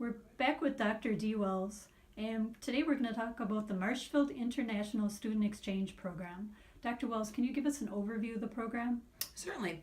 We're back with Dr. D. Wells, and today we're going to talk about the Marshfield International Student Exchange Program. Dr. Wells, can you give us an overview of the program? Certainly.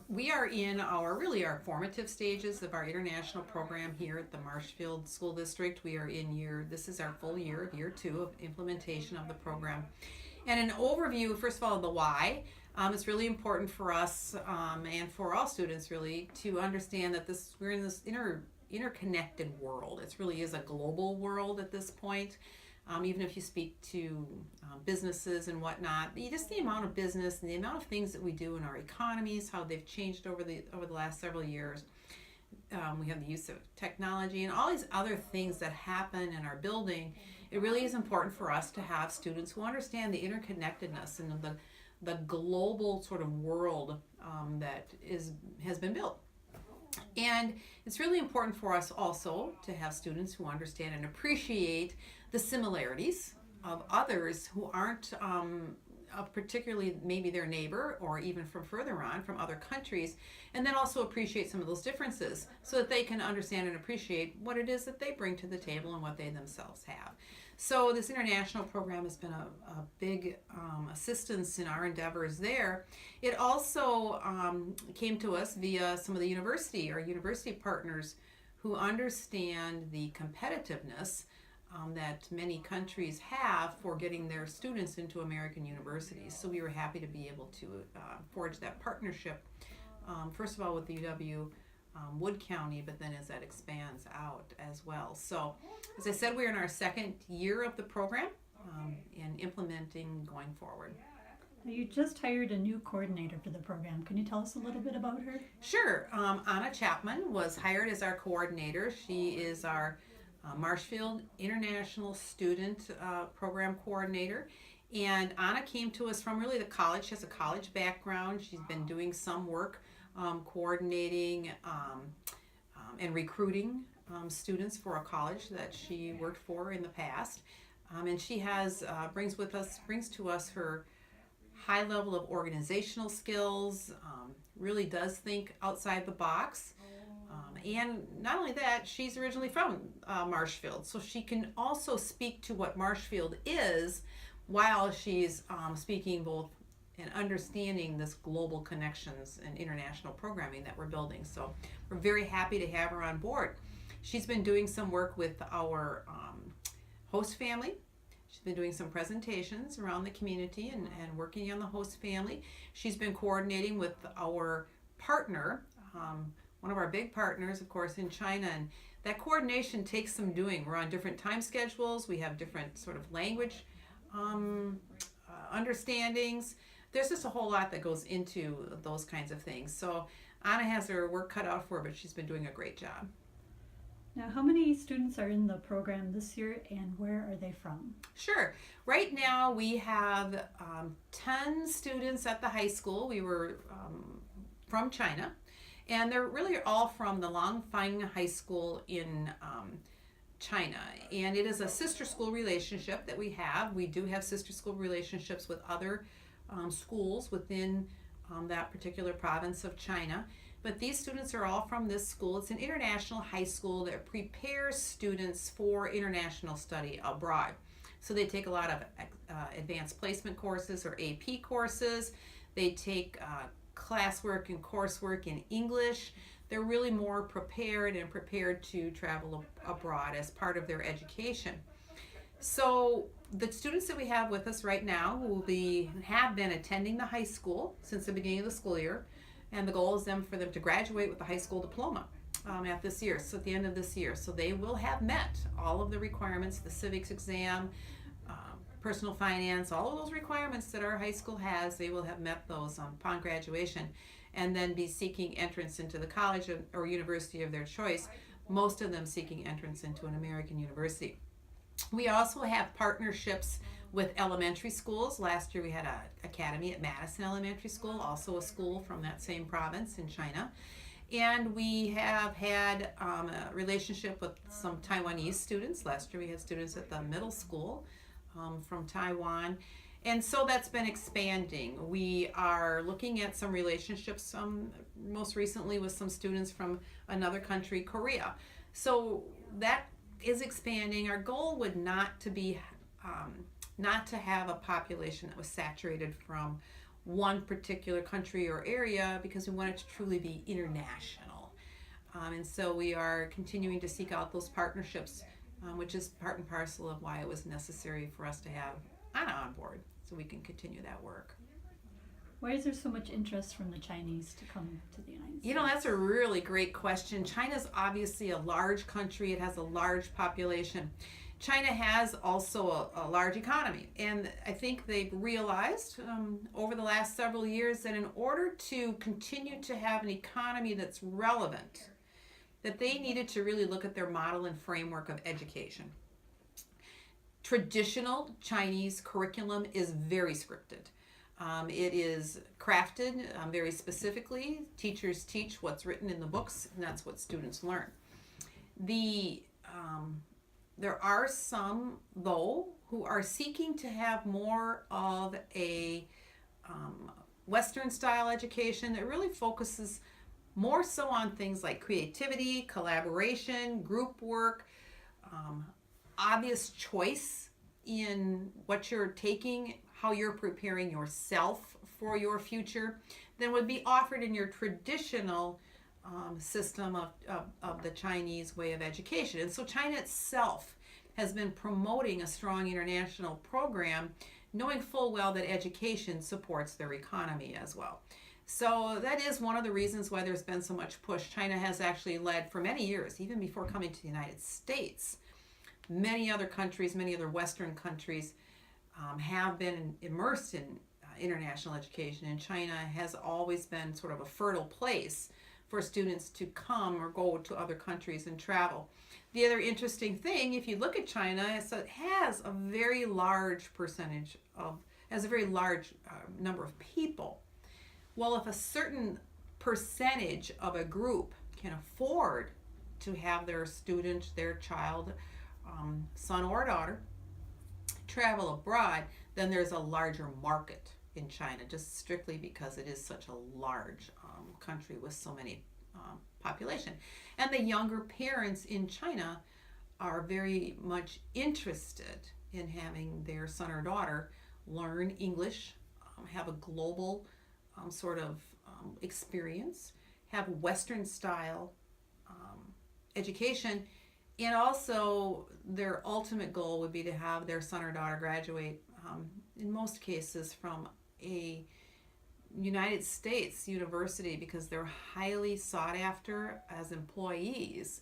We are in our formative stages of our international program here at the Marshfield School District. We are this is our full year, year 2 of implementation of the program. And an overview, first of all, of the why. It's really important for us and for all students really to understand that we're in this interconnected world. It really is a global world at this point. Even if you speak to businesses and whatnot, just the amount of business and the amount of things that we do in our economies, how they've changed over the last several years. We have the use of technology and all these other things that happen in our building. It really is important for us to have students who understand the interconnectedness and the global sort of world that has been built. And it's really important for us also to have students who understand and appreciate the similarities of others who aren't particularly maybe their neighbor or even from further on from other countries, and then also appreciate some of those differences so that they can understand and appreciate what it is that they bring to the table and what they themselves have. So this international program has been a big assistance in our endeavors there. It also came to us via some of the our university partners who understand the competitiveness that many countries have for getting their students into American universities. So we were happy to be able to forge that partnership, first of all with the UW Wood County, but then as that expands out as well. So as I said, we're in our second year of the program and implementing going forward. You just hired a new coordinator for the program. Can you tell us a little bit about her? Sure. Anna Chapman was hired as our coordinator. She is our Marshfield International Student Program Coordinator. And Anna came to us from really the college. She has a college background. She's been doing some work coordinating and recruiting students for a college that she worked for in the past. And she brings to us her high level of organizational skills, really does think outside the box. And not only that, she's originally from Marshfield, so she can also speak to what Marshfield is while she's speaking both and understanding this global connections and international programming that we're building. So we're very happy to have her on board. She's been doing some work with our host family. She's been doing some presentations around the community and working on the host family. She's been coordinating with our partner, one of our big partners, of course, in China, and that coordination takes some doing. We're on different time schedules. We have different sort of language understandings. There's just a whole lot that goes into those kinds of things. So Anna has her work cut out for her, but she's been doing a great job. Now, how many students are in the program this year, and where are they from? Sure. Right now we have 10 students at the high school. We were from China, and they're really all from the Langfang High School in China. And it is a sister school relationship that we have. We do have sister school relationships with other schools within that particular province of China. But these students are all from this school. It's an international high school that prepares students for international study abroad. So they take a lot of advanced placement courses or AP courses. They take classwork and coursework in English. They're really more prepared to travel abroad as part of their education. So the students that we have with us right now have been attending the high school since the beginning of the school year, and the goal is for them to graduate with a high school diploma at the end of this year. So they will have met all of the requirements, the civics exam, personal finance, all of those requirements that our high school has. They will have met those upon graduation, and then be seeking entrance into the college or university of their choice, most of them seeking entrance into an American university. We also have partnerships with elementary schools. Last year we had an academy at Madison Elementary School, also a school from that same province in China. And we have had a relationship with some Taiwanese students. Last year we had students at the middle school from Taiwan. And so that's been expanding. We are looking at some relationships, most recently with some students from another country, Korea. So that is expanding. Our goal would not to have a population that was saturated from one particular country or area, because we want it to truly be international. And so we are continuing to seek out those partnerships, which is part and parcel of why it was necessary for us to have Anna on board so we can continue that work. Why is there so much interest from the Chinese to come to the United States? You know, that's a really great question. China's obviously a large country. It has a large population. China has also a large economy, and I think they've realized over the last several years that in order to continue to have an economy that's relevant, that they needed to really look at their model and framework of education. Traditional Chinese curriculum is very scripted. It is crafted very specifically. Teachers teach what's written in the books, and that's what students learn. There are some, though, who are seeking to have more of a Western style education that really focuses more so on things like creativity, collaboration, group work, obvious choice in what you're taking, how you're preparing yourself for your future, than would be offered in your traditional system of the Chinese way of education. And so China itself has been promoting a strong international program, knowing full well that education supports their economy as well. So that is one of the reasons why there's been so much push. China has actually led for many years, even before coming to the United States. Many other countries, many other Western countries have been immersed in international education, and China has always been sort of a fertile place for students to come or go to other countries and travel. The other interesting thing, if you look at China, is that it has a very large percentage of, has a very large number of people. Well, if a certain percentage of a group can afford to have their student, their child, son or daughter, travel abroad, then there's a larger market in China, just strictly because it is such a large country with so many population. And the younger parents in China are very much interested in having their son or daughter learn English, have a global sort of experience, have Western style education, and also their ultimate goal would be to have their son or daughter graduate, in most cases, from a United States university, because they're highly sought after as employees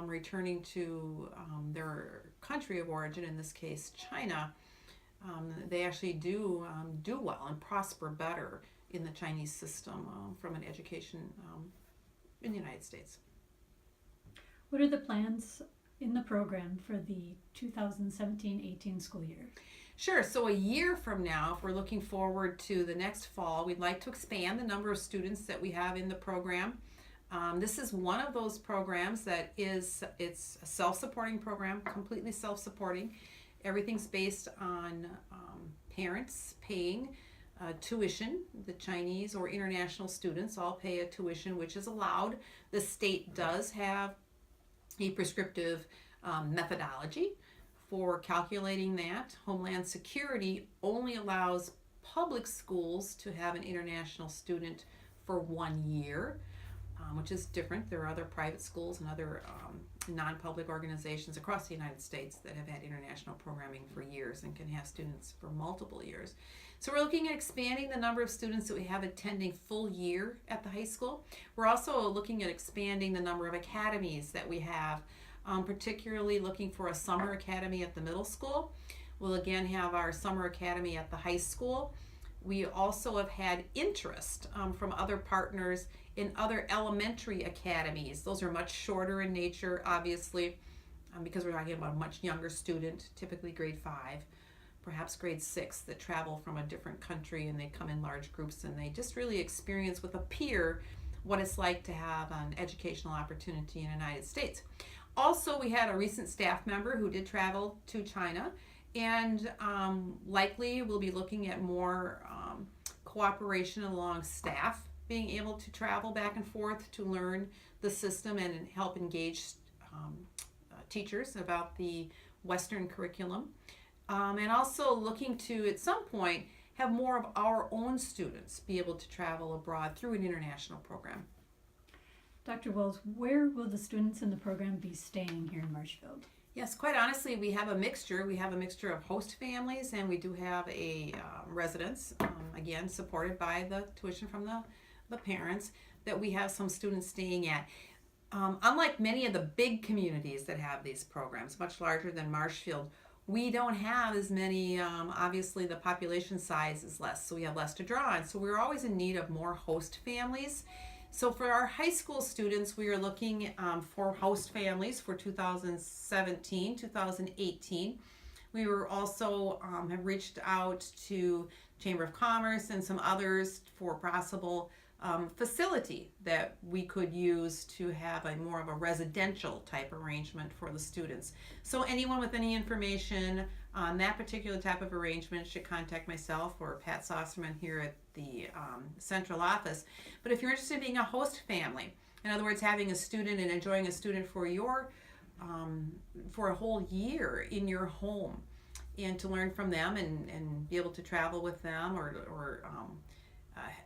returning to their country of origin, in this case China. They actually do well and prosper better in the Chinese system from an education in the United States. What are the plans in the program for the 2017-18 school year? Sure. So a year from now, if we're looking forward to the next fall, we'd like to expand the number of students that we have in the program. This is one of those programs that it's a self-supporting program, completely self-supporting. Everything's based on parents paying tuition. The Chinese or international students all pay a tuition, which is allowed. The state does have a prescriptive methodology for calculating that. Homeland Security only allows public schools to have an international student for 1 year, which is different. There are other private schools and other non-public organizations across the United States that have had international programming for years and can have students for multiple years. So we're looking at expanding the number of students that we have attending full year at the high school. We're also looking at expanding the number of academies that we have, particularly looking for a summer academy at the middle school. We'll again have our summer academy at the high school. We also have had interest from other partners in other elementary academies. Those are much shorter in nature, obviously, because we're talking about a much younger student, typically grade 5, perhaps grade 6, that travel from a different country, and they come in large groups and they just really experience with a peer what it's like to have an educational opportunity in the United States. Also, we had a recent staff member who did travel to China, and likely we'll be looking at more cooperation along staff being able to travel back and forth to learn the system and help engage teachers about the Western curriculum, and also looking to, at some point, have more of our own students be able to travel abroad through an international program. Dr. Wells, where will the students in the program be staying here in Marshfield? Yes, quite honestly, we have a mixture. We have a mixture of host families, and we do have a residence, again, supported by the tuition from the parents, that we have some students staying at. Unlike many of the big communities that have these programs, much larger than Marshfield, we don't have as many, obviously the population size is less, so we have less to draw on. So we're always in need of more host families. So for our high school students, we are looking for host families for 2017, 2018. We were also have reached out to Chamber of Commerce and some others for possible facility that we could use to have a more of a residential type arrangement for the students. So anyone with any information on that particular type of arrangement should contact myself or Pat Saucerman here at the central office. But if you're interested in being a host family, in other words, having a student and enjoying a student for your for a whole year in your home, and to learn from them and be able to travel with them or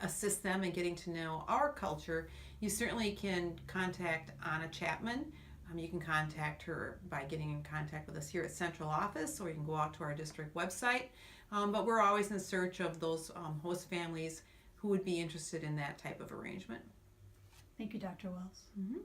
assist them in getting to know our culture, you certainly can contact Anna Chapman. You can contact her by getting in contact with us here at central office, or you can go out to our district website. But we're always in search of those host families who would be interested in that type of arrangement. Thank you, Dr. Wells. Mm-hmm.